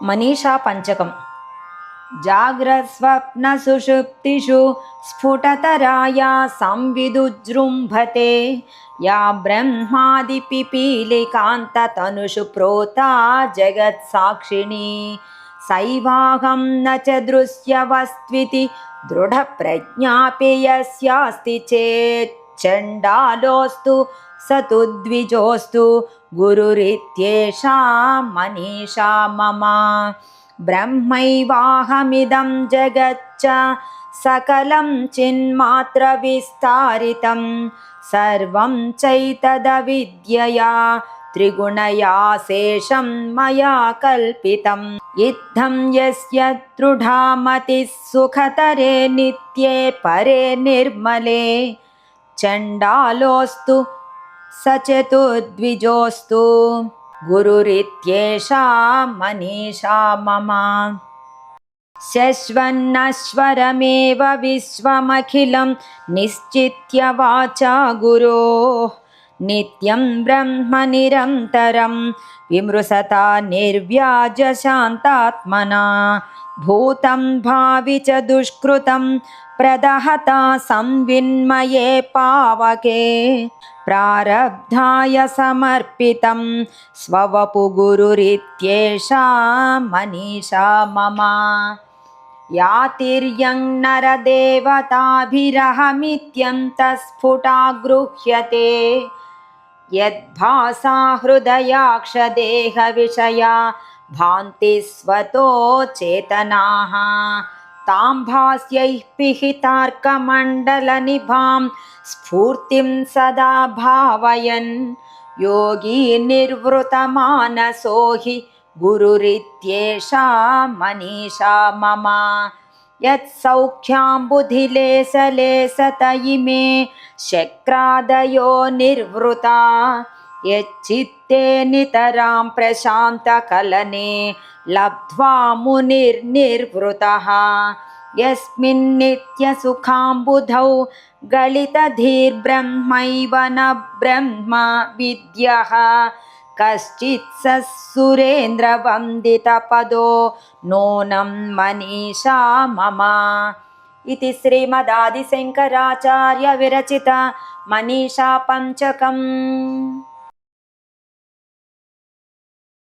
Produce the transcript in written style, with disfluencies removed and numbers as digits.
Manisha పంచకం. జాగ్రత్స్వప్నసుషుప్తిషు స్ఫుటతరాయా సంవిదుజృంభతే yeah బ్రహ్మాదిపిపీలికాంతతనుషు ప్రోతా జగత్సాక్షిణీ సైవాహం న చ దృశ్యవస్త్వితి దృఢప్రజ్ఞాపి యస్యాస్తి చేత్ చండాలోస్తు సతు ద్విజోస్తు గురురిత్యేషా మనీషా మమ. బ్రహ్మైవాహమిదం జగచ్చ సకలం చిన్మాత్ర విస్తారితం సర్వం చైతదవిద్యయా త్రిగుణయా శేషం మయా కల్పితం. ఇత్థం యస్య దృఢా మతిః సుఖతరే నిత్యే పరే నిర్మలే చండాలోస్తు సచతుర్ద్విజోస్తు గురురిత్యేషా మనీషా మమ. శశ్వన్నశ్వరమేవ విశ్వమఖిలం నిశ్చిత్య వాచా గురోః నిత్యం బ్రహ్మ నిరంతరం విమృశతా నిర్వ్యాజ శాంతాత్మనా భూతం భావి చ దుష్కృతం ప్రదహతా సంవిన్మయే పావకే ప్రారబ్ధాయ సమర్పితం స్వవపు గురురిత్యేషా మనీషా మమ. యాతిర్యం నరదేవతాభిరహమిత్యంతఃస్ఫుటా గృహ్యతే యద్భాసా హృదయాక్షదేహ విషయా భాంతి స్వతో చేతనాః తాం భాస్యైః పిహితార్కమండలనిభాం స్ఫూర్తిం సదా భావయన్ యోగీ నిర్వృతమానసో హి గురురిత్యేషా మనీషా మమ. యత్సౌఖ్యాంబుధిలేశలేశత ఇమే శక్రాదయో నిర్వృతా యచ్చిత్తే నితరాం ప్రశాంతకలనే లబ్ధ్వా మునిర్నిర్వృతః. యస్మిన్నిత్యసుఖాంబుధౌ గళితధీర్బ్రహ్మైవ న బ్రహ్మ విద్యః కశ్చిత్ స సురేంద్రవందితపదో నూనం మనీషా మమ. ఇది శ్రీమదాదిశంకరాచార్య విరచిత మనీషా పంచకం.